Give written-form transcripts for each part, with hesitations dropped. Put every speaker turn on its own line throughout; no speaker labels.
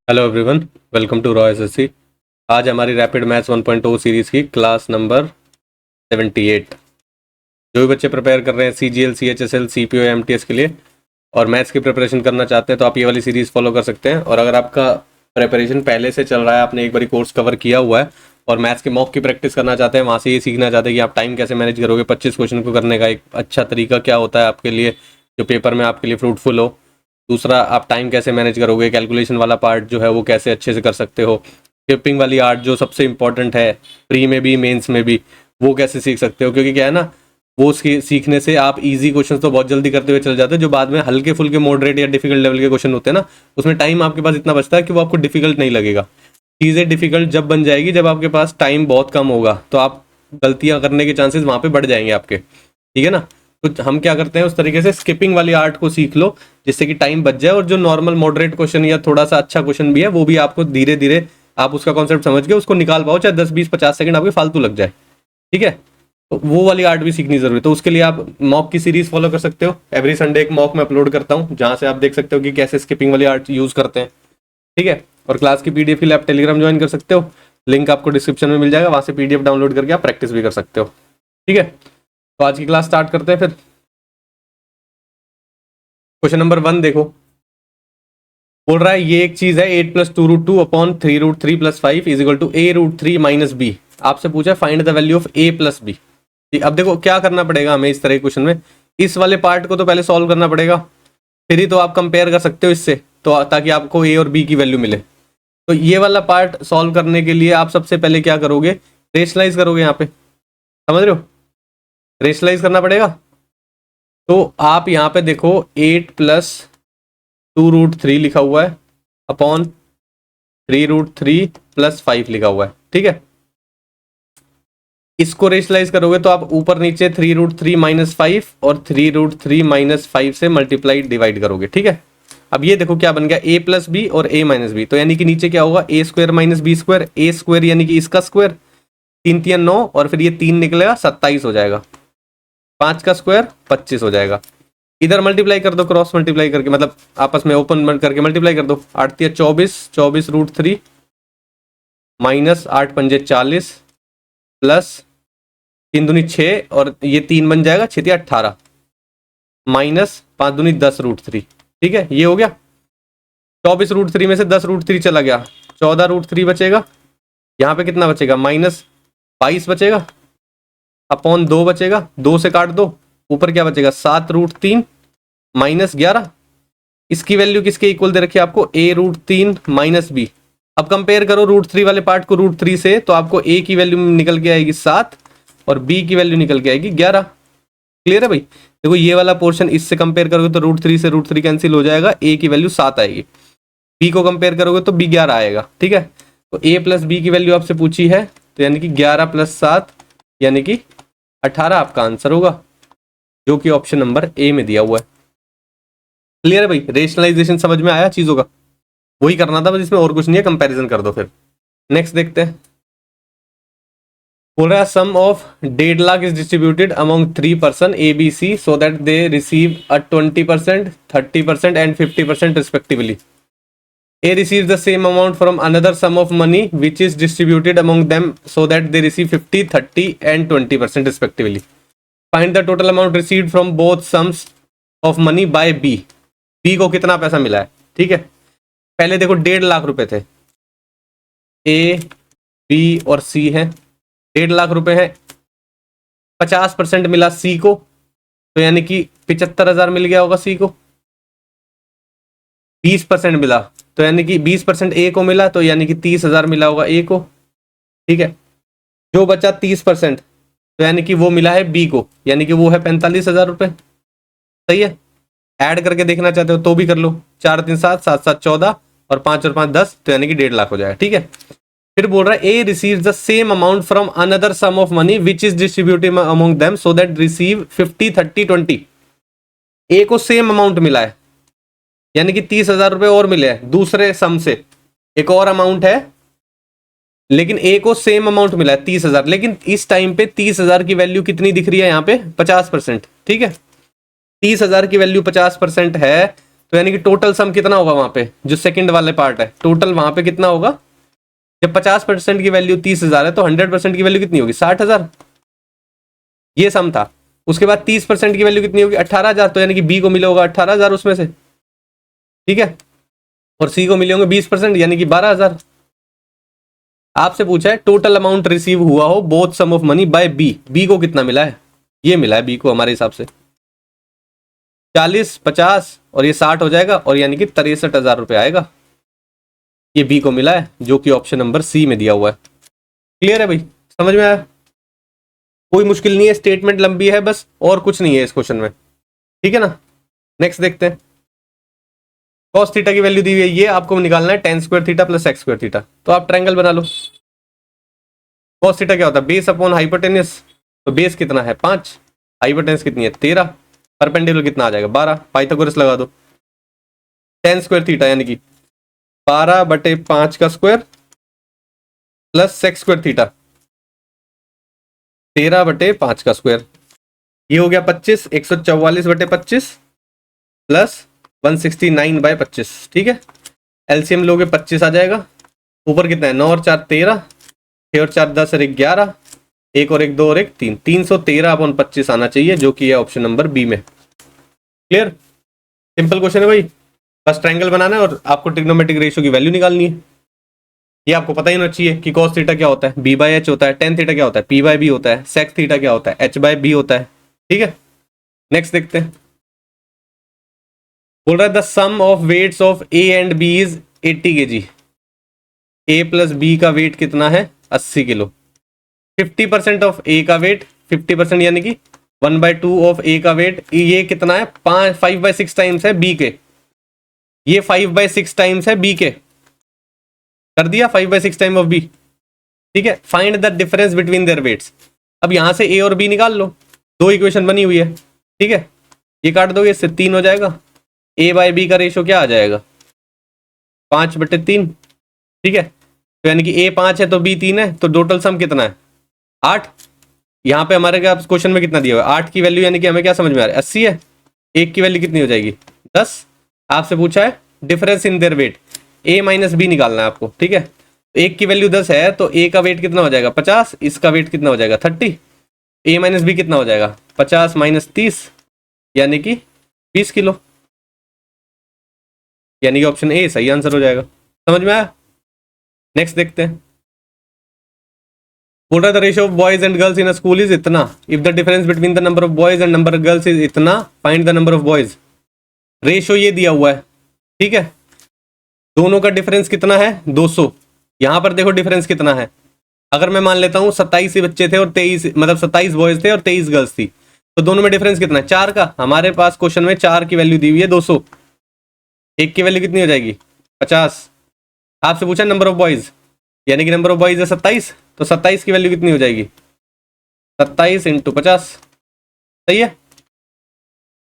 Hello everyone, welcome to raw SSC. आज हमारी rapid maths 1.0 series की क्लास नंबर 78। जो भी बच्चे प्रिपेयर कर रहे हैं CGL, CHSL, CPO, MTS के लिए और मैथ्स की प्रिपरेशन करना चाहते हैं तो आप ये वाली सीरीज़ फॉलो कर सकते हैं। और अगर आपका प्रिपरेशन पहले से चल रहा है, आपने एक बारी कोर्स कवर किया हुआ है और मैथ्स के मॉक की प्रैक्टिस करना चाहते हैं, वहाँ से ये सीखना चाहते हैं कि आप टाइम कैसे मैनेज करोगे, 25 क्वेश्चन को करने का एक अच्छा तरीका क्या होता है आपके लिए जो पेपर में आपके लिए फ्रूटफुल हो। दूसरा, आप टाइम कैसे मैनेज करोगे, कैलकुलेशन वाला पार्ट जो है वो कैसे अच्छे से कर सकते हो, स्किपिंग वाली आर्ट जो सबसे इंपॉर्टेंट है प्री में भी मेंस में भी, वो कैसे सीख सकते हो। क्योंकि क्या है ना, वो सीखने से आप इजी क्वेश्चन तो बहुत जल्दी करते हुए चल जाते हो, जो बाद में हल्के फुल्के मॉडरेट या डिफिकल्ट लेवल के क्वेश्चन होते हैं ना, उसमें टाइम आपके पास इतना बचता है कि वो आपको डिफिकल्ट नहीं लगेगा। चीज़ें डिफिकल्ट जब बन जाएगी जब आपके पास टाइम बहुत कम होगा, तो आप गलतियां करने के चांसेस वहाँ पे बढ़ जाएंगे आपके, ठीक है ना। तो हम क्या करते हैं, उस तरीके से स्किपिंग वाली आर्ट को सीख लो जिससे कि टाइम बच जाए और जो नॉर्मल मॉडरेट क्वेश्चन या थोड़ा सा अच्छा क्वेश्चन भी है वो भी आपको धीरे धीरे आप उसका कॉन्सेप्ट समझ के उसको निकाल पाओ, चाहे 10 20 50 सेकंड आपके फालतू लग जाए, ठीक है। तो वो वाली आर्ट भी सीखनी जरूरी है। तो उसके लिए आप मॉक की सीरीज फॉलो कर सकते हो। एवरी संडे एक मॉक में अपलोड करता हूँ जहाँ से आप देख सकते हो कि कैसे स्किपिंग वाली आर्ट यूज करते हैं, ठीक है। और क्लास की पीडीएफ के लिए आप टेलीग्राम ज्वाइन कर सकते हो, लिंक आपको डिस्क्रिप्शन में मिल जाएगा, वहां से पीडीएफ डाउनलोड करके आप प्रैक्टिस भी कर सकते हो, ठीक है। तो आज की क्लास स्टार्ट करते हैं। फिर क्वेश्चन नंबर 1 देखो, बोल रहा है ये एक चीज है 8 + 2√2 upon 3√3 + 5 is equal to a√3 - b। आपसे पूछा find the value of a + b। अब देखो क्या करना पड़ेगा हमें इस तरह के क्वेश्चन में, इस वाले पार्ट को तो पहले सॉल्व करना पड़ेगा, फिर ही तो आप कंपेयर कर सकते हो इससे, तो ताकि आपको a और b की वैल्यू मिले। तो ये वाला पार्ट सॉल्व करने के लिए आप सबसे पहले क्या करोगे, रेशनलाइज करोगे। यहाँ पे समझ रहे हो, रेशनलाइज करना पड़ेगा। तो आप यहाँ पे देखो 8 + 2√3 लिखा हुआ है अपॉन 3√3 + 5 लिखा हुआ है, ठीक है। इसको रेशनलाइज करोगे तो आप ऊपर नीचे 3√3 - 5 और 3√3 - 5 से मल्टीप्लाई डिवाइड करोगे, ठीक है। अब ये देखो क्या बन गया, a + b और a - b। तो यानी कि नीचे क्या होगा, a² - b², a² यानी कि इसका स्क्वायर, 3 3 9 और फिर ये 3 निकलेगा 27 हो जाएगा, 5 का स्क्वायर 25 हो जाएगा। इधर मल्टीप्लाई कर दो, क्रॉस मल्टीप्लाई करके, मतलब आपस में ओपन करके मल्टीप्लाई कर दो। 8 × 24, 24√3 माइनस 8 × 5 40 प्लस 3 दूनी 6 और ये 3 बन जाएगा 6 × 18 माइनस 5 दूनी 10√3, ठीक है। ये हो गया। 24√3 में से 10√3 चला गया, 14√3 बचेगा। यहाँ पे कितना बचेगा, -22 बचेगा अपॉन 2 बचेगा, 2 से काट दो, ऊपर क्या बचेगा 7√3 -11। इसकी वैल्यू किसके इक्वल दे रखी है आपको, a√3 - b। अब कंपेयर करो √3 वाले पार्ट को √3 से, तो आपको a की वैल्यू निकल के आएगी 7 और b की वैल्यू निकल के आएगी 11। क्लियर है भाई। देखो ये वाला पोर्शन इससे कंपेयर करोगे तो √3 से √3 कैंसिल हो जाएगा, a की वैल्यू 7 आएगी। b को कंपेयर करोगे तो b 11 आएगा, ठीक है। तो a + b की वैल्यू आपसे पूछी है, तो यानी कि 11 + 7 यानी कि 18 आपका आंसर होगा, जो कि ऑप्शन नंबर ए में दिया हुआ है। क्लियर है भाई, रेशनलाइजेशन समझ में आया चीजों का, वही करना था बस, इसमें और कुछ नहीं है, कंपैरिजन कर दो। फिर नेक्स्ट देखते हैं। बोल रहा है sum of 1.5 lakh is distributed among 3 person ABC so that they receive 20%, 30% and 50% respectively. A receives the same amount from another sum of money which is distributed among them so that they receive 50, 30 and 20% respectively. Find the total amount received from both sums of money by B. B को कितना पैसा मिला है, ठीक है। पहले देखो 1.5 लाख रुपए थे, A, B और C है। 1.5 लाख रुपए है, 50% मिला C को, तो यानी कि 75,000 मिल गया होगा C को। 20% मिला तो यानी कि 20% A को मिला, तो यानी कि 30,000 मिला होगा A को, ठीक है। जो बचा 30%, तो यानी कि वो मिला है B को, यानी कि वो है 45,000 रुपए। सही है। ऐड करके देखना चाहते हो तो भी कर लो, 4 3 7 7 7 14 और 5 और 5 10, तो यानी कि 1.5 लाख हो जाएगा, ठीक है। फिर बोल रहा है A receives the same amount from another sum of money which is distributed among them so that receive 50, 30, 20। A को सेम अमाउंट मिला है, यानी कि 30,000 रुपए और मिले हैं दूसरे सम से, एक और अमाउंट है, लेकिन ए को सेम अमाउंट मिला है 30,000। लेकिन इस टाइम पे 30,000 की वैल्यू कितनी दिख रही है यहाँ पे, 50%, ठीक है। 30,000 की वैल्यू 50% है, तो यानी कि टोटल सम कितना होगा वहां पे, जो सेकंड वाले पार्ट है, टोटल वहां पे कितना होगा। जब 50% की वैल्यू 30,000 है तो 100% की वैल्यू कितनी होगी, 60,000। ये सम था। उसके बाद 30% की वैल्यू कितनी होगी, 18,000। तो यानी कि बी को मिले होगा 18,000 उसमें से, ठीक है। और सी को मिले होंगे 20%, यानी कि 12,000। आपसे पूछा है टोटल अमाउंट रिसीव हुआ हो both sum of money by B, B को कितना मिला है, ये मिला है बी को हमारे हिसाब से 40, 50 और ये 60 हो जाएगा, और यानी कि 63,000 रुपये आएगा। ये बी को मिला है, जो कि ऑप्शन नंबर सी में दिया हुआ है। क्लियर है भाई, समझ में आया। कोई मुश्किल नहीं है, स्टेटमेंट लंबी है बस, और कुछ नहीं है इस क्वेश्चन में, ठीक है ना। नेक्स्ट देखते हैं। कॉस थीटा की वैल्यू दी हुई है, ये आपको निकालना है tan square theta plus x square theta. तो आप ट्रायंगल बना लो। कॉस थीटा क्या होता है, बेस अपॉन हाइपोटेन्यूस। तो बेस कितना है 5, हाइपोटेन्यूस कितनी है 13, परपेंडिकुलर कितना आ जाएगा 12, पाइथागोरस लगा दो। tan स्क्वायर थीटा यानी कि 12/5 का square plus sex square theta 13/5 का स्क्वायर। ये हो गया 25, 144/25 प्लस 169/25, ठीक है। एलसीएम लोगे 25 आ जाएगा। ऊपर कितना है 9 और 4 13, 6 और 4 10 और 1 11, 1 और 1 2 और 1 3, 313/25 आना चाहिए, जो कि है ऑप्शन नंबर बी में। क्लियर, सिंपल क्वेश्चन है भाई। बस ट्रायंगल बनाना है और आपको ट्रिग्नोमेट्रिक रेशियो की वैल्यू निकालनी है। ये आपको पता ही होना चाहिए कि cos थीटा क्या होता है, b/h होता है, tan थीटा क्या होता है, p/b होता है, sec थीटा क्या होता है, h/b होता है, ठीक है। नेक्स्ट देखते हैं। बोल रहा है the sum of weights of a and b is 80 kg। a plus b का वेट कितना है 80 किलो। 50% ऑफ a का वेट, 50% यानी कि 1/2 ऑफ a का वेट, ये कितना है 5/6 टाइम्स है b के। ये 5/6 टाइम्स है b के, कर दिया 5/6 टाइम ऑफ b, ठीक है। Find the difference between their weights. अब यहां से a और b निकाल लो, दो इक्वेशन बनी हुई है, ठीक है। ये काट दोगे, इससे 3 हो जाएगा। a/b का रेशियो क्या आ जाएगा 5/3, ठीक है। तो यानी कि a 5 है तो b 3 है, तो टोटल सम कितना है 8। यहाँ पे हमारे क्या क्वेश्चन में कितना दिया हुआ है 8 की वैल्यू, यानी कि हमें क्या समझ में आ रहा है 80 है। एक की वैल्यू कितनी हो जाएगी 10। आपसे पूछा है difference in their weight, a minus B निकालना है आपको, ठीक है। एक की वैल्यू 10 है तो a का वेट कितना हो जाएगा 50, इसका वेट कितना हो जाएगा 30। a माइनस बी कितना हो जाएगा 50 माइनस 30, यानी कि 20 किलो, यानी कि ऑप्शन ए सही आंसर हो जाएगा। समझ में आया। नेक्स्ट देखते हैं। बोल रहा था ratio of boys and girls in a school is इतना, if the difference between the number of boys and number of girls is इतना, find the number of boys. Ratio ये दिया हुआ है, ठीक है। दोनों का डिफरेंस कितना है 200। यहां पर देखो डिफरेंस कितना है, अगर मैं मान लेता हूं 27 ही बच्चे थे और 23, मतलब 27 बॉयज थे और 23 गर्ल्स थी, तो दोनों में डिफरेंस कितना है 4 का। हमारे पास क्वेश्चन में 4 की वैल्यू दी हुई है 200, एक की वैल्यू कितनी हो जाएगी 50। आपसे पूछा नंबर ऑफ बॉयज, यानी कि नंबर ऑफ बॉयज है 27, तो 27 की वैल्यू कितनी हो जाएगी 27 × 50, सही है।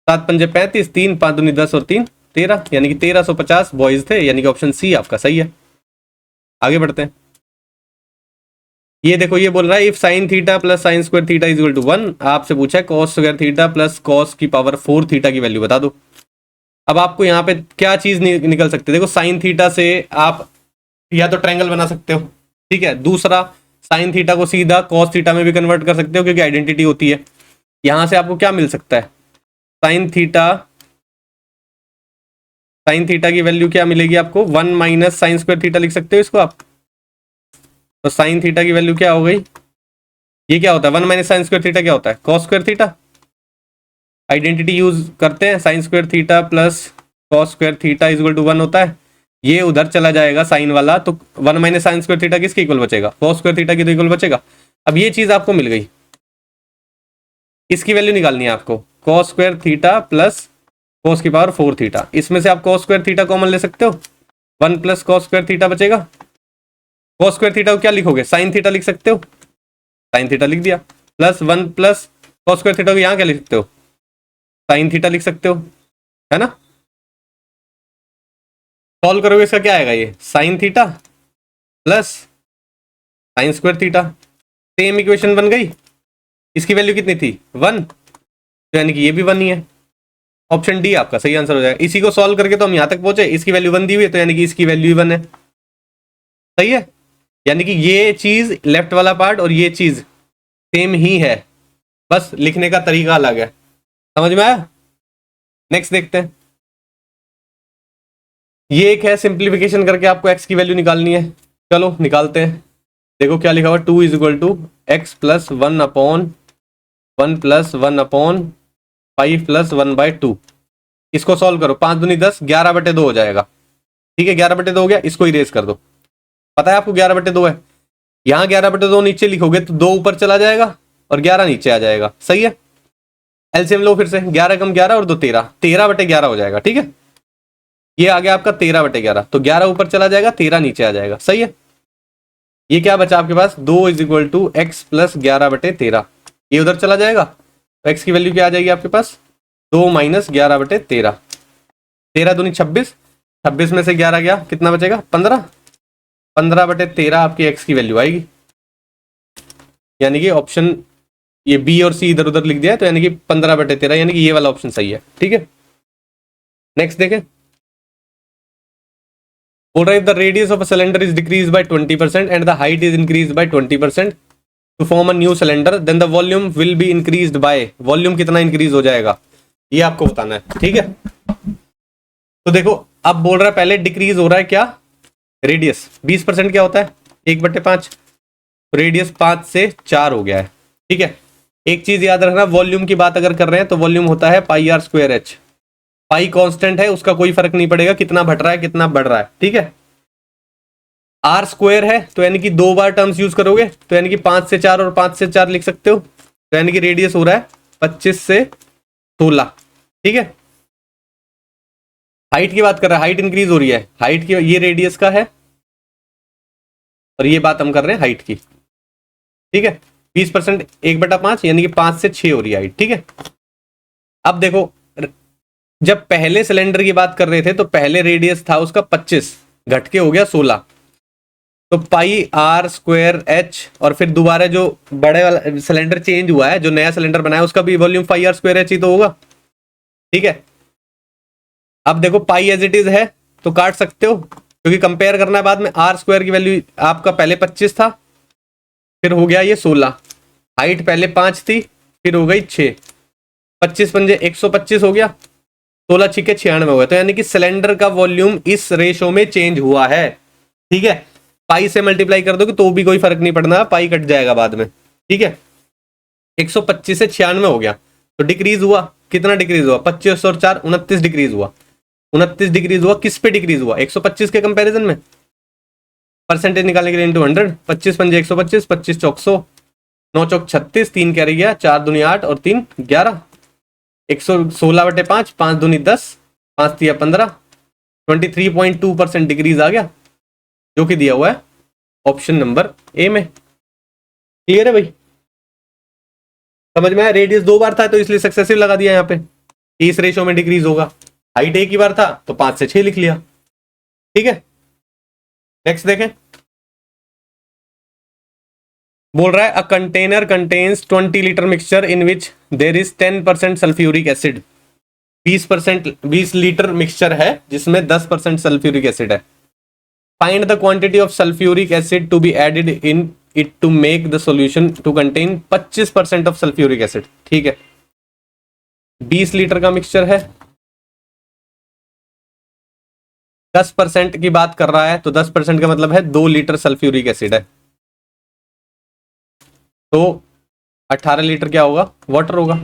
7 पंजे 35, 3 5 दूनी 10 और 3 13, यानी कि 1350 बॉयज थे, यानी कि ऑप्शन सी आपका सही है। आगे बढ़ते हैं। ये देखो ये बोल रहा है if sine theta plus sine square theta is equal to 1, आपसे पूछा है cos square theta plus cos की पावर 4 थीटा की वैल्यू बता दो। अब आपको यहाँ पे क्या चीज निकल सकती है, देखो साइन थीटा से आप या तो ट्रायंगल बना सकते हो, ठीक है। दूसरा साइन थीटा को सीधा कॉस थीटा में भी कन्वर्ट कर सकते हो, क्योंकि आइडेंटिटी होती है। यहां से आपको क्या मिल सकता है साइन थीटा की वैल्यू क्या मिलेगी आपको 1 माइनस साइन स्क्वायर थीटा लिख सकते हो इसको आप। तो साइन थीटा की वैल्यू क्या हो गई, ये क्या होता है 1 माइनस साइन स्क्वायर थीटा क्या होता है cos square theta. Identity use करते हैं, sine square theta plus cos square theta is equal to 1 होता है। ये उधर चला जाएगा साइन वाला, तो 1 माइनस साइन स्क्वायर थीटा किसके इक्वल बचेगा कॉस स्क्वायर थीटा की तो इक्वल बचेगा। अब ये चीज आपको मिल गई, इसकी वैल्यू निकालनी है आपको cos square theta plus cos की पावर 4 थीटा। इसमें से आप कॉस स्क्वायर थीटा कॉमन ले सकते हो, 1 प्लस कॉस स्क्वायर थीटा बचेगा। कॉस स्क्वायर थीटा को क्या लिखोगे साइन थीटा लिख सकते हो, साइन थीटा लिख दिया, plus 1 plus cos square theta को यहाँ क्या लिख सकते हो साइन थीटा लिख सकते हो, है ना। सॉल्व करोगे इसका क्या आएगा ये sign theta plus sine square theta, same equation बन गई। इसकी वैल्यू कितनी थी 1, तो यानी कि ये भी 1 ही है। ऑप्शन डी आपका सही आंसर हो जाएगा। इसी को सॉल्व करके तो हम यहाँ तक पहुंचे, इसकी वैल्यू 1 दी हुई है तो यानी कि इसकी वैल्यू 1 है। सही है, यानी कि ये चीज लेफ्ट वाला पार्ट और ये चीज सेम ही है, बस लिखने का तरीका अलग है। समझ में आया? नेक्स्ट देखते हैं। ये एक है सिंप्लीफिकेशन करके आपको एक्स की वैल्यू निकालनी है। चलो निकालते हैं। देखो क्या लिखा हुआ, 2 is equal to x plus 1/1 plus 1/5 plus 1/2। इसको सॉल्व करो, 5 दूनी 10, 11/2 हो जाएगा। ठीक है, 11/2 हो गया, इसको इरेज कर दो। पता है आपको 11/2 है, यहाँ 11/2 नीचे लिखोगे तो 2 ऊपर चला जाएगा और 11 नीचे आ जाएगा। सही है, एलसीएम लो फिर से, 11 कम 11 और 2 13, 13/11 हो जाएगा। ठीक है, ये आ गया आपका 13/11, तो 11 ऊपर चला जाएगा, 13 नीचे आ जाएगा। सही है, ये क्या बचा आपके पास, 2 is equal to x plus 11/13। ये उधर चला जाएगा तो एक्स की वैल्यू क्या आ जाएगी आपके पास, 2 माइनस 11/13। 13 दूनी 26, 26 में से 11 गया, कितना बचेगा 15। 15/13 आपकी एक्स की वैल्यू आएगी। यानी कि ऑप्शन ये बी और सी इधर उधर लिख दिया है, तो यानी कि 15/13, यानी कि ये वाला ऑप्शन सही है। ठीक है, नेक्स्ट देखें। बोल रहा है the radius of a cylinder is decrease by 20% and the height is increase by 20% to form a new cylinder, then the volume will be increased by, volume कितना इंक्रीज हो जाएगा ये आपको बताना है। ठीक है, तो देखो अब बोल रहा है पहले डिक्रीज हो रहा है क्या, रेडियस 20% क्या होता है 1/5, रेडियस 5 से 4 हो गया है। ठीक है, एक चीज याद रखना, वॉल्यूम की बात अगर कर रहे हैं तो वॉल्यूम होता है πr²h। पाई कांस्टेंट है, उसका कोई फर्क नहीं पड़ेगा कितना घट रहा है कितना बढ़ रहा है। ठीक है, आर स्क्वायर है तो यानी कि 2 बार टर्म्स यूज करोगे तो यानी कि 5 से 4 और 5 से 4 लिख सकते हो, तो यानी कि रेडियस हो रहा है 25 से 16। ठीक है, हाइट की बात कर रहा है, हाइट इंक्रीज हो रही है, हाइट की ये रेडियस का है और ये बात हम कर रहे हैं हाइट की। ठीक है, 20% 1/5 यानी कि 5 से 6 हो रही है हाइट। ठीक है, अब देखो जब पहले सिलेंडर की बात कर रहे थे तो पहले रेडियस था उसका 25, घट के हो गया 16, तो πr²h, और फिर दोबारा जो बड़े वाला सिलेंडर चेंज हुआ है, जो नया सिलेंडर बनाया उसका भी वॉल्यूम πr²h ही तो होगा। ठीक है, अब देखो पाई एज इट इज है तो काट सकते हो क्योंकि कंपेयर करना है बाद में। r² की वैल्यू आपका पहले 25 था, फिर हो गया ये 16, हाइट पहले 5 थी फिर हो गई 6, 25 पंजे 125 हो गया, 16 छिके 96 हो गया, तो यानी कि सिलेंडर का वॉल्यूम इस रेशो में चेंज हुआ है। ठीक है, पाई से मल्टीप्लाई कर दोगे तो भी कोई फर्क नहीं पड़ना, पाई कट जाएगा बाद में। ठीक है, 125 से 96 हो गया तो डिक्रीज हुआ, कितना डिक्रीज हुआ 25 और 4 29 डिक्रीज हुआ। 29 डिक्रीज हुआ, किस पे डिक्रीज हुआ 125 के कंपैरिजन में, परसेंटेज निकालने के लिए इंटू 100, 25 पंजे 125, 25 चौक 100, 9 चौक 36, 3 कैरी गया, 4 दूनी 8 और 3 11, 116/5, 5 दूनी 10, 5 दिया 15, 23.2% डिक्रीज आ गया जो कि दिया हुआ है ऑप्शन नंबर ए में। क्लियर है भाई, समझ में आया? रेडियस 2 बार था तो इसलिए सक्सेसिव लगा दिया यहाँ पे, इस रेशो में डिक्रीज होगा। हाइट एक ही बार था तो 5 से 6 लिख लिया। ठीक है, नेक्स्ट देखें। बोल रहा है a container contains 20 litre mixture in which there is 10% sulphuric acid. 20 litre mixture है जिसमें 10% सल्फ्यूरिक एसिड है। Find the quantity of sulphuric acid to be added in it to make the solution to contain 25% of sulphuric acid. ठीक है, 20 litre का mixture है, 10% की बात कर रहा है तो 10% का मतलब है 2 लीटर सल्फ्यूरिक एसिड है, तो 18 लीटर क्या होगा वाटर होगा।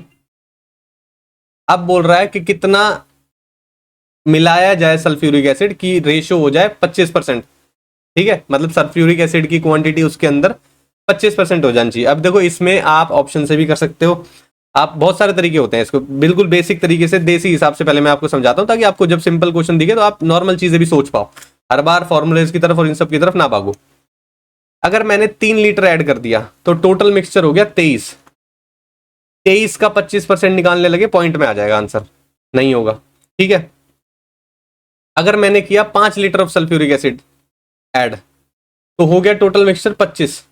अब बोल रहा है कि कितना मिलाया जाए सल्फ्यूरिक एसिड की रेशो हो जाए 25%। ठीक है, मतलब सल्फ्यूरिक एसिड की क्वांटिटी उसके अंदर 25% हो जानी चाहिए। अब देखो इसमें आप ऑप्शन से भी कर सकते हो, आप बहुत सारे तरीके होते हैं इसको, बिल्कुल बेसिक तरीके से देसी हिसाब से पहले मैं आपको समझाता हूं ताकि आपको जब सिंपल क्वेश्चन दिखे तो आप नॉर्मल चीजें भी सोच पाओ, हर बार फॉर्मूलेज की तरफ और इन सब की तरफ ना भागो। अगर मैंने 3 लीटर ऐड कर दिया तो टोटल मिक्सचर हो गया 23, 23 का 25% निकालने लगे पॉइंट में आ जाएगा आंसर, नहीं होगा। ठीक है, अगर मैंने किया 5 litre of sulphuric acid add तो हो गया टोटल मिक्सचर 25,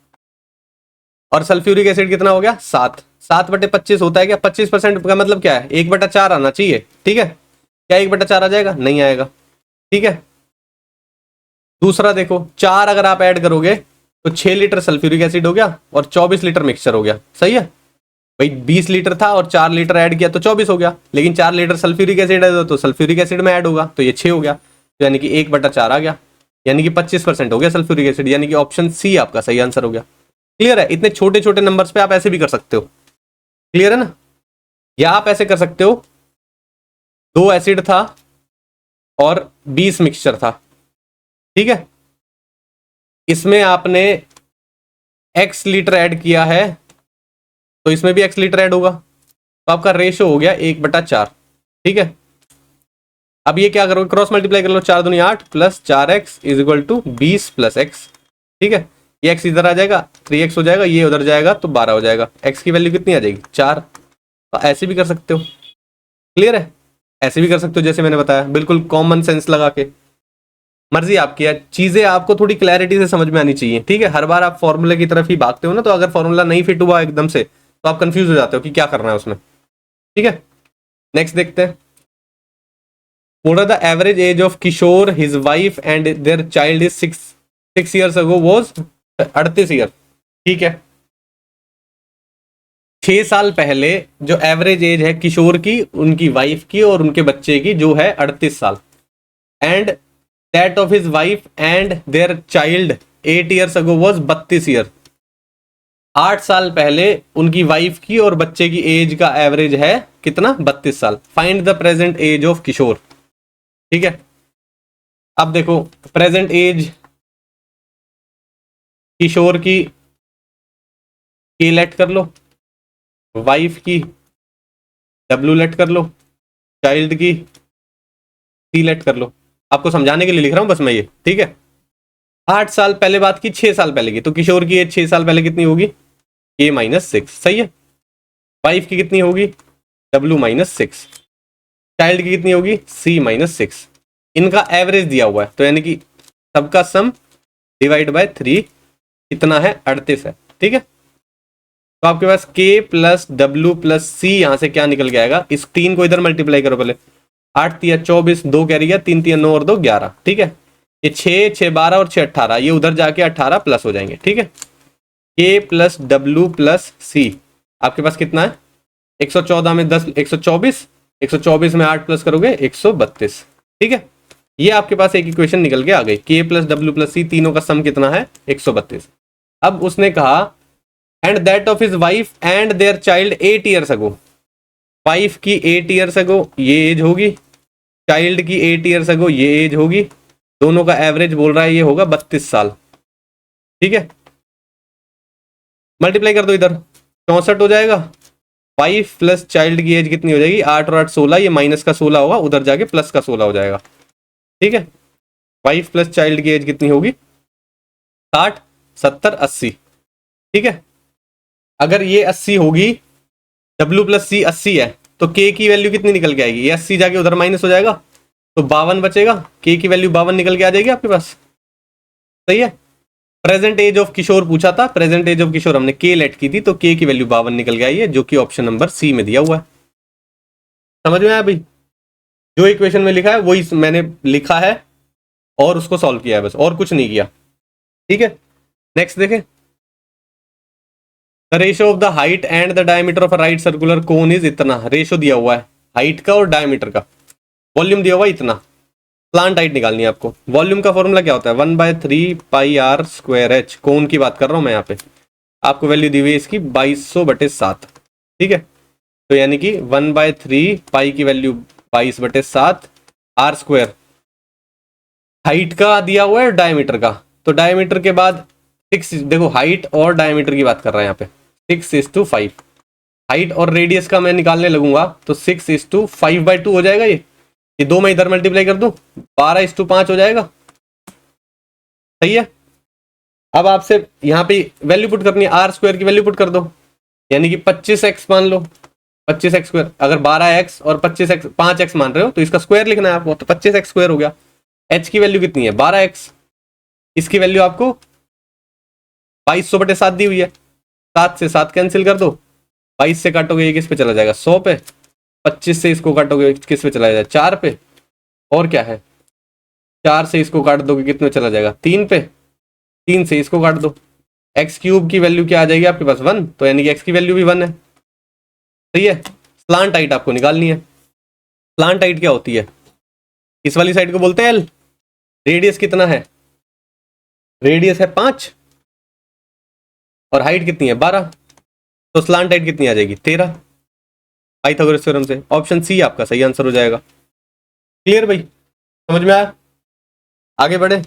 और सल्फ्यूरिक एसिड कितना हो गया 7, 7/25 होता है क्या, 25% का मतलब क्या है 1/4 आना चाहिए, ठीक है। क्या 1/4 आ जाएगा, नहीं आएगा, ठीक है। दूसरा देखो 4 अगर आप ऐड करोगे तो 6 लीटर सल्फ्यूरिक एसिड हो गया और 24 लीटर मिक्सचर हो गया, सही है भाई। 20 लीटर था और 4 लीटर ऐड किया तो 24 हो गया, लेकिन 4 लीटर सल्फ्यूरिक एसिड है तो सल्फ्यूरिक एसिड में ऐड होगा तो ये 6 हो गया, तो यानी कि 1/4 आ गया, यानी कि 25% हो गया सल्फ्यूरिक एसिड, यानी कि ऑप्शन सी आपका सही आंसर हो गया। क्लियर है, इतने छोटे छोटे नंबर्स पे आप ऐसे भी कर सकते हो, क्लियर है ना। या आप ऐसे कर सकते हो 2 एसिड था और 20 मिक्सचर था, ठीक है, इसमें आपने x लीटर ऐड किया है तो इसमें भी x लीटर ऐड होगा, तो आपका रेशो हो गया 1/4, ठीक है। अब ये क्या करोगे, क्रॉस मल्टीप्लाई कर लो, 4 दूनी 8 plus 4x is equal to 20 plus x, ठीक है। ये x इधर आ जाएगा 3x हो जाएगा, ये उधर जाएगा तो 12 हो जाएगा, x की वैल्यू कितनी आ जाएगी 4। तो ऐसे भी कर सकते हो, क्लियर है, ऐसे भी कर सकते हो जैसे मैंने बताया, बिल्कुल कॉमन सेंस लगा के, मर्जी आपकी है, चीजें आपको थोड़ी क्लैरिटी से समझ में आनी चाहिए, ठीक है। हर बार आप फॉर्मूले की तरफ ही भागते हो ना, तो अगर फॉर्मूला नहीं फिट हुआ एकदम से तो आप कंफ्यूज हो जाते हो कि क्या करना है उसमें, ठीक है। नेक्स्ट देखते हैं, what are the average age of Kishore, his wife and their child is 6 years ago was 38 year, ठीक है। 6 साल पहले जो एवरेज एज है किशोर की, उनकी वाइफ की और उनके बच्चे की जो है 38 साल, and that of his wife and their child 8 years ago was 32 year. 8 साल पहले उनकी वाइफ की और बच्चे की एज का एवरेज है कितना, 32 साल। Find the present age of Kishore, ठीक है। अब देखो प्रेजेंट एज किशोर की लेट कर लो, वाइफ की W लेट कर लो, चाइल्ड की C लेट कर लो। आपको समझाने के लिए लिख रहा हूं बस मैं ये, ठीक है। 8 साल पहले बात की, 6 साल पहले की, तो किशोर की एज 6 साल पहले कितनी होगी, K-6, सही है। वाइफ की कितनी होगी, W-6, चाइल्ड की कितनी होगी, C-6। इनका एवरेज दिया हुआ है, तो यानी कि सबका सम डिवाइड बाय 3 कितना है, 38 है, ठीक है। तो आपके पास K plus W plus C यहां से क्या निकल के आएगा, इस 3 को इधर मल्टीप्लाई करो पहले, 8 तिया 24, 2 कैरी गया, 3 तिया 9 और 2 11, ठीक है। ये 6 6 12 और 6 18, ये उधर जाके 18 प्लस हो जाएंगे, ठीक है। K plus W plus C आपके पास कितना है, 114 में 10 124, 124 में 8 प्लस करोगे 132, ठीक है। ये आपके पास एक इक्वेशन निकल के आ गई, K plus W plus C तीनों का सम कितना है 132। अब उसने कहा and that of his wife and their child 8 years ago, wife की 8 ईयर्स अगो ये एज होगी, चाइल्ड की 8 ईयर्स अगो ये एज होगी, दोनों का एवरेज बोल रहा है ये होगा 32 साल, ठीक है। मल्टीप्लाई कर दो इधर, 64 हो जाएगा। वाइफ प्लस चाइल्ड की एज कितनी हो जाएगी, 8 और 8 16, ये माइनस का 16 होगा, उधर जाके प्लस का 16 हो जाएगा, ठीक है। वाइफ प्लस चाइल्ड की एज कितनी होगी, 60 70 80, ठीक है। अगर ये 80 होगी, W प्लस C 80 है, तो K की वैल्यू कितनी निकल के आएगी, ये 80 जाके उधर माइनस हो जाएगा तो 52 बचेगा, K की वैल्यू 52 निकल के आ जाएगी आपके पास, सही है। प्रेजेंट एज ऑफ किशोर पूछा था, प्रेजेंट एज ऑफ किशोर हमने K लेट की थी, तो K की वैल्यू 52 निकल के आई है, जो कि ऑप्शन नंबर C में दिया हुआ है। समझ में आया भाई, जो इक्वेशन में लिखा है वही मैंने लिखा है और उसको सॉल्व किया है बस, और कुछ नहीं किया, ठीक है। नेक्स्ट देखें, the ratio of the height and the diameter of a right circular cone is इतना, रेशियो दिया हुआ है हाइट का और डायमीटर का, वॉल्यूम दिया हुआ है इतना, प्लांट हाइट निकालनी है आपको। वॉल्यूम का फॉर्मूला क्या होता है, 1/3 पाई r स्क्वायर h, कोन की बात कर रहा हूं मैं यहाँ पे, आपको वैल्यू दी हुई है इसकी 2200/7, ठीक है। तो यानी कि 1/3 पाई की वैल्यू 22/7 r स्क्वायर, हाइट का दिया हुआ है डायमीटर का, तो डायमीटर के बाद 6, देखो हाइट और डायमीटर की बात कर रहा है यहाँ पे, 6:5, हाइट और रेडियस का मैं निकालने लगूंगा तो 6:5/2 हो जाएगा, ये दो मैं इधर मल्टीप्लाई कर दूं 12:5 हो जाएगा, सही है। अब आपसे यहाँ पे वैल्यू पुट करनी है, आर स्क्वायर की वैल्यू पुट कर दो, यानी कि 25x मान लो, 25x स्क्वायर, अगर 12x और 25x 5x मान रहे हो तो इसका स्क्वायर लिखना है आपको, तो 25x स्क्वायर हो गया। h की वैल्यू कितनी है 12x, इसकी वैल्यू आपको 2200/7 दी हुई है, 7 से 7 कैंसिल कर दो, 22 से काटोगे ये किस पे चला जाएगा 100 पे, 25 से इसको काटोगे किस पे चला जाएगा 4 पे, और क्या है 4 से इसको काट दोगे कितने चला जाएगा 3 पे, 3 से इसको काट दो, एक्स क्यूब की वैल्यू क्या आ जाएगी आपके पास 1, तो यानी कि एक्स की वैल्यू भी 1 है। सही है। स्लांट हाइट आपको निकालनी है। स्लांट हाइट क्या होती है, इस वाली साइड को बोलते हैं एल, रेडियस कितना है, रेडियस है 5 और हाइट कितनी है 12, तो स्लांट हाइट कितनी आ जाएगी 13, पाइथागोरस थ्योरम से। ऑप्शन सी आपका सही आंसर हो जाएगा। क्लियर भाई, समझ में आया? आगे बढ़े।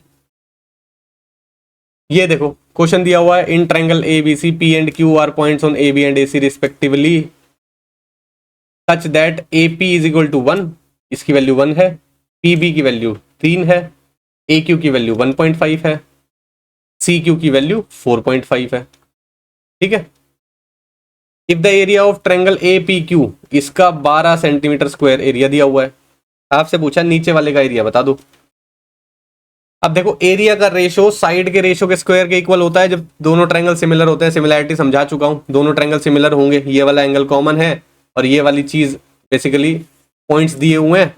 ये देखो क्वेश्चन दिया हुआ है, in triangle A B C P and Q R points on A B and A C respectively such that A P is equal to 1, इसकी वैल्यू 1 है, पी बी की वैल्यू 3 है, ए क्यू की वैल्यू 1.5 है, C Q की value 4.5 है। ठीक है। If the area of triangle A P Q, इसका 12 सेंटीमीटर स्क्वायर एरिया दिया हुआ है, आपसे पूछा नीचे वाले का एरिया बता दो। अब देखो एरिया का रेशो साइड के रेशो के स्क्वायर के इक्वल होता है जब दोनों ट्रायंगल सिमिलर होते हैं। सिमिलैरिटी समझा चुका हूं, दोनों ट्रायंगल सिमिलर होंगे, ये वाला एंगल कॉमन है और ये वाली चीज बेसिकली पॉइंट्स दिए हुए हैं,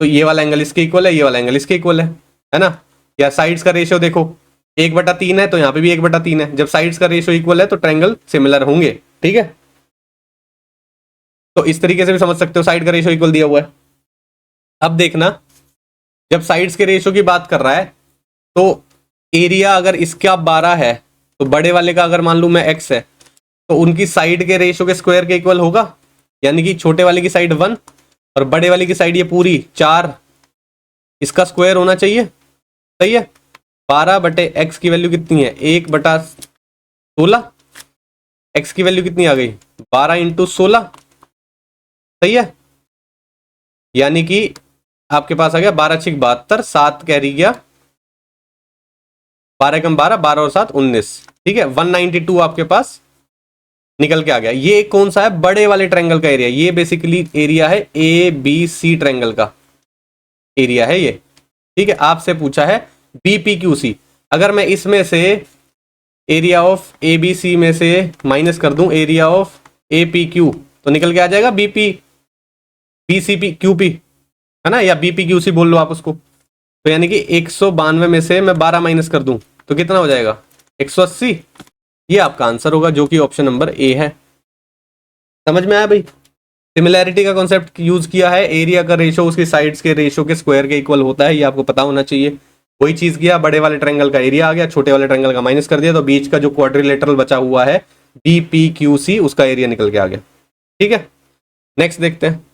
तो ये वाला एंगल इसके इक्वल है, ये वाला एंगल इसके इक्वल है ना। या साइड्स का रेशियो देखो 1/3 है, तो यहाँ पे भी 1/3 है। जब साइड्स का रेशियो इक्वल है तो ट्रायंगल सिमिलर होंगे। ठीक है, तो इस तरीके से भी समझ सकते हो, साइड का रेशियो इक्वल दिया हुआ है। अब देखना, जब साइड्स के रेशियो की बात कर रहा है तो एरिया अगर इसका 12 है तो बड़े वाले का अगर मान लूं मैं x है तो उनकी साइड के रेशियो के स्क्वायर के इक्वल होगा, यानी कि छोटे वाले की साइड 1 और बड़े वाले की साइड ये पूरी 4, इसका स्क्वायर होना चाहिए। सही है। 12/x की वैल्यू कितनी है 1/16, x की वैल्यू कितनी आ गई 12 × 16। सही है, यानी कि आपके पास आ गया 12 × 6 = 72, 7 कैरी गया, 12 कम 12, 12 और 7 19। ठीक है, 192 आपके पास निकल के आ गया। ये कौन सा है, बड़े वाले ट्रायंगल का एरिया, ये बेसिकली एरिया है ए बी सी ट्रायंगल का एरिया है ये। ठीक है, आपसे पूछा है BPQC, अगर मैं इसमें से एरिया ऑफ ABC में से माइनस कर दूं एरिया ऑफ APQ तो निकल के आ जाएगा BCP है ना, या BPQC बोल लो आप उसको। तो यानी कि 192 में से मैं 12 माइनस कर दूं तो कितना हो जाएगा 180। ये आपका आंसर होगा जो कि ऑप्शन नंबर ए है। समझ में आया भाई? सिमिलैरिटी का कॉन्सेप्ट यूज किया है, एरिया का रेशो उसकी साइड्स के रेशो के स्क्वायर के इक्वल होता है, ये आपको पता होना चाहिए। वही चीज किया, बड़े वाले ट्रायंगल का एरिया आ गया, छोटे वाले ट्रायंगल का माइनस कर दिया, तो बीच का जो क्वाड्रिलेटरल बचा हुआ है BPQC उसका एरिया निकल के आ गया। ठीक है, नेक्स्ट देखते हैं।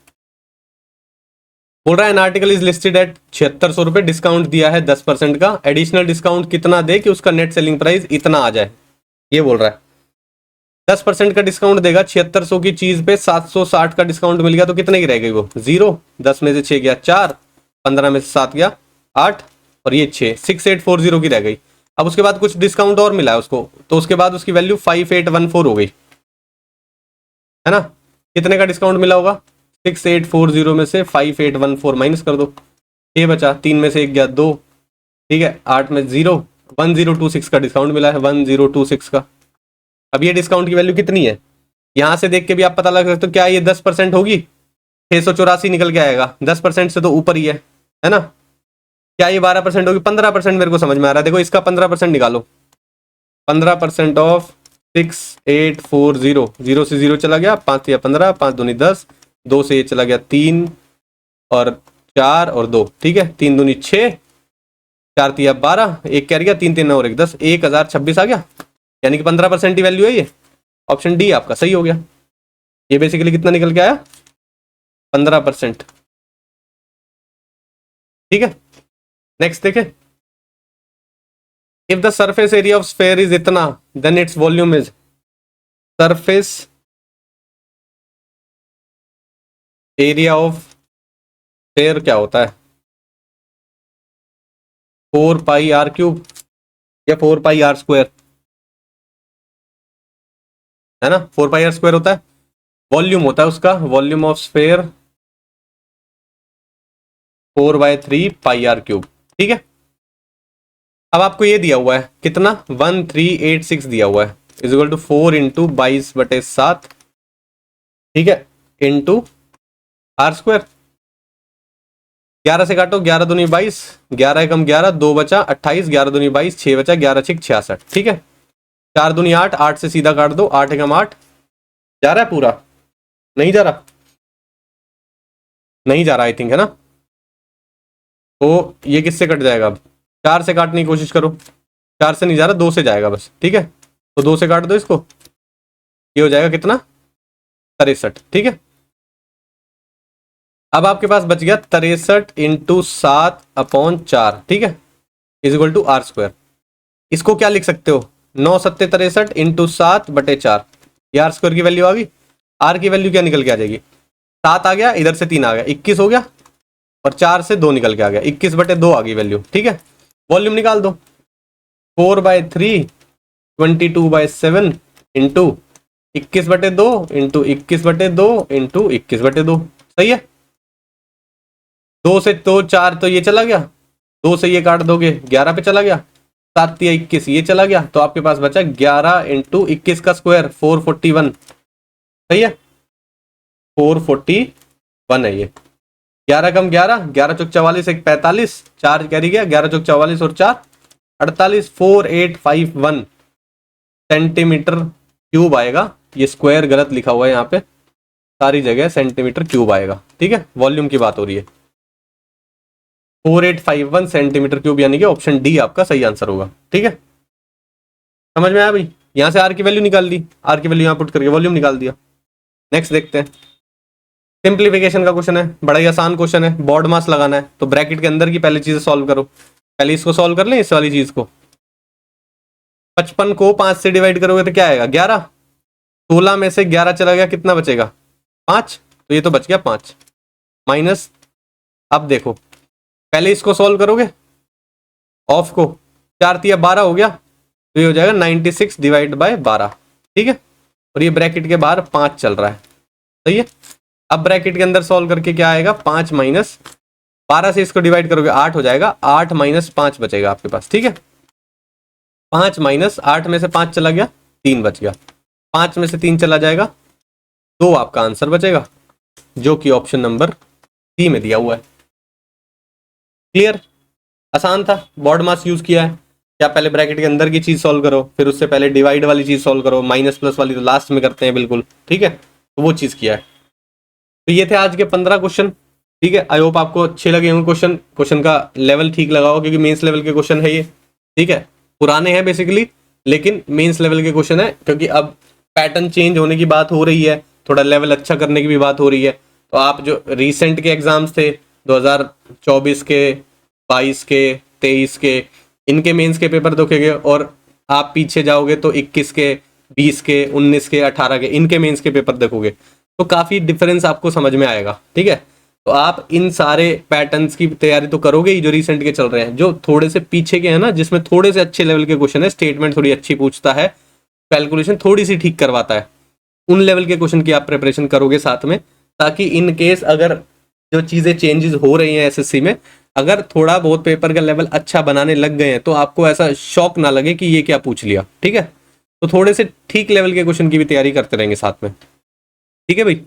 बोल रहा है an article is listed at 7600 रुपए, डिस्काउंट दिया है 10% का, एडिशनल डिस्काउंट कितना दे कि उसका नेट सेलिंग प्राइस इतना आ जाए। ये बोल रहा है 10% का डिस्काउंट देगा 7600 की चीज पे, 760 का डिस्काउंट मिल गया तो कितने की रह गई वो 0, 10 में से 6 गया 4, 15 में से 7 गया 8 और ये 6, 6840 की रह गई। अब उसके बाद कुछ डिस्काउंट और मिला है उसको, तो उसके बाद उसकी वैल्यू 5814 हो गई, है ना। कितने का डिस्काउंट मिला होगा 6840 में से 5814 माइनस कर दो, ये बचा 3 में से 1 गया 2, ठीक है, 8 में 0, 1026 का डिस्काउंट मिला है, 1026 का। अब ये डिस्काउंट की वैल्यू कितनी है, यहां से देख के भी आप पता लगा सकते हो, क्या ये 10% होगी, 684 निकल के आएगा, 10% से तो ऊपर ही है ना। क्या ये 12% होगी, 15% मेरे को समझ में आ रहा है। देखो इसका 15% निकालो, 15% ऑफ 6840, 0 से 0 चला गया, 5 या 15, 5 दूनी 10, 2 से ये चला गया 3 और 4 और 2, ठीक है, 3 दूनी 6, 4 तिया 12, 1 क्या गया 3 3 और 1 10, 1026 आ गया, यानी कि 15% की वैल्यू है ये। ऑप्शन डी आपका सही हो गया। ये बेसिकली कितना निकल के आया 15%। ठीक है, नेक्स्ट देखें। If the surface area of sphere is इतना then its volume is, surface area of sphere क्या होता है 4πr³ या 4πr², है ना, 4πr² होता है। वॉल्यूम होता है उसका, वॉल्यूम ऑफ स्फेयर 4/3πr³। ठीक है, अब आपको ये दिया हुआ है कितना 1386 दिया हुआ है, इज इक्वल टू 4 इंटू 22/7, ठीक है, इंटू आर स्क्वायर। 11 से काटो, 11 दूनी 22, 11 एकम 11, 2 बचा 28, 11 दूनी 22, 6 बचा, 11 6 66, ठीक है। 4 दूनी 8, 8 से सीधा काट दो, 8 एकम 8, जा रहा है पूरा? नहीं जा रहा, नहीं जा रहा आई थिंक, है ना। तो ये किससे कट जाएगा अब? 4 से काटने की कोशिश करो, 4 से नहीं जा रहा, 2 से जाएगा बस, ठीक है। तो 2 से काट दो इसको, ये हो जाएगा कितना? 63, ठीक है। अब आपके पास बच गया 63 इंटू 7/4, ठीक है, is equal to R square. इसको क्या लिख सकते हो? 9 सत्ते 63 इंटू 7/4, ये आर स्क्वायर की वैल्यू आ गई। आर की वैल्यू क्या निकल के आ जाएगी? 7 आ गया, इधर से 3 आ गया, 21 हो गया, और 4 से 2 निकल के आ गया, 21/2 आ गई वैल्यू, ठीक है। वॉल्यूम निकाल दो, 4/3 22/7 इंटू 21/2 इंटू 21/2 इंटू 21/2, सही है। 2 से 2 4 तो ये चला गया, 2 से ये काट दोगे 11 पे चला गया, 7 या 21 ये चला गया, तो आपके पास बचा 11 इंटू 21 का स्क्वायर 441, सही है, 441 है ये। 11 कम 11, 11 चौक 44, 1 45, 4 कैरी गया, 11 चौक 44 और 4 48, 4851 सेंटीमीटर क्यूब आएगा। ये स्क्वायर गलत लिखा हुआ है यहाँ पे, सारी जगह सेंटीमीटर क्यूब आएगा, ठीक है। वॉल्यूम की बात हो रही है, 4851 सेंटीमीटर क्यूब, यानी कि ऑप्शन डी आपका सही आंसर होगा, ठीक है। समझ में आया भाई? यहां से आर की वैल्यू निकाल दी, आर की वैल्यू यहां पुट करके वॉल्यूम निकाल दिया। नेक्स्ट देखते हैं, सिंप्लीफिकेशन का क्वेश्चन है, बड़ा ही आसान क्वेश्चन है, बॉड मास लगाना है, तो ब्रैकेट के अंदर की पहले चीजें सॉल्व करो। पहले इसको सॉल्व कर लें, इस वाली चीज को। 55 को 5 से डिवाइड करोगे तो क्या आएगा? 11। 16 में से 11 चला गया, कितना बचेगा? 5, तो ये तो बच गया 5 माइनस। अब देखो, पहले इसको सॉल्व करोगे, ऑफ को, 4 तिया 12 हो गया, तो ये हो जाएगा 96/12, ठीक है। और ये ब्रैकेट के बाहर 5 चल रहा है, सही है। अब ब्रैकेट के अंदर सॉल्व करके क्या आएगा? 5 माइनस 12 से इसको डिवाइड करोगे 8 हो जाएगा, 8 माइनस 5 बचेगा आपके पास, ठीक है। 5 माइनस 8 में से 5 चला गया, 3 बच गया, 5 में से 3 चला जाएगा, 2 आपका आंसर बचेगा, जो कि ऑप्शन नंबर सी में दिया हुआ है। क्लियर? आसान था, बॉड मास यूज किया है। क्या पहले ब्रैकेट के अंदर की चीज सॉल्व करो, फिर उससे पहले डिवाइड वाली चीज सॉल्व करो, माइनस प्लस वाली तो लास्ट में करते हैं बिल्कुल, ठीक है। तो वो चीज किया है। तो ये थे आज के 15 क्वेश्चन, ठीक है। आई होप आपको अच्छे लगे होंगे क्वेश्चन का लेवल ठीक लगा हो, क्योंकि मेंस लेवल के क्वेश्चन है ये, ठीक है। पुराने हैं बेसिकली, लेकिन मेंस लेवल के क्वेश्चन है, क्योंकि अब पैटर्न चेंज होने की बात हो रही है, थोड़ा लेवल अच्छा करने की भी बात हो रही है। तो आप जो रिसेंट के एग्जाम्स थे 2024 के, 22 के, 23 के, इनके मेंस के पेपर देखेंगे, और आप पीछे जाओगे तो 21 के, 20 के, 19 के, 18 के, इनके मेंस के पेपर देखोगे, तो काफी डिफरेंस आपको समझ में आएगा, ठीक है। तो आप इन सारे पैटर्न्स की तैयारी तो करोगे ही, जो रिसेंट के चल रहे हैं, जो थोड़े से पीछे के हैं ना, जिसमें थोड़े से अच्छे लेवल के क्वेश्चन है, स्टेटमेंट थोड़ी अच्छी पूछता है, कैलकुलेशन थोड़ी सी ठीक करवाता है, उन लेवल के क्वेश्चन की आप प्रिपरेशन करोगे साथ में, ताकि इन केस अगर जो चीजें चेंजेस हो रही हैं एसएससी में, अगर थोड़ा बहुत पेपर का लेवल अच्छा बनाने लग गए हैं, तो आपको ऐसा शॉक ना लगे कि ये क्या पूछ लिया, ठीक है। तो थोड़े से ठीक लेवल के क्वेश्चन की भी तैयारी करते रहेंगे साथ में, ठीक है भाई।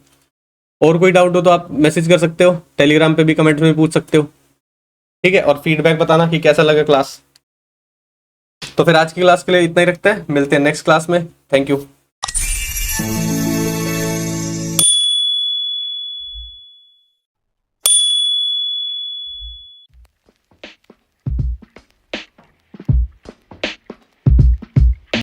और कोई डाउट हो तो आप मैसेज कर सकते हो, टेलीग्राम पे भी कमेंट में पूछ सकते हो, ठीक है। और फीडबैक बताना कि कैसा लगा क्लास। तो फिर आज की क्लास के लिए इतना ही रखते हैं, मिलते हैं नेक्स्ट क्लास में। Thank you.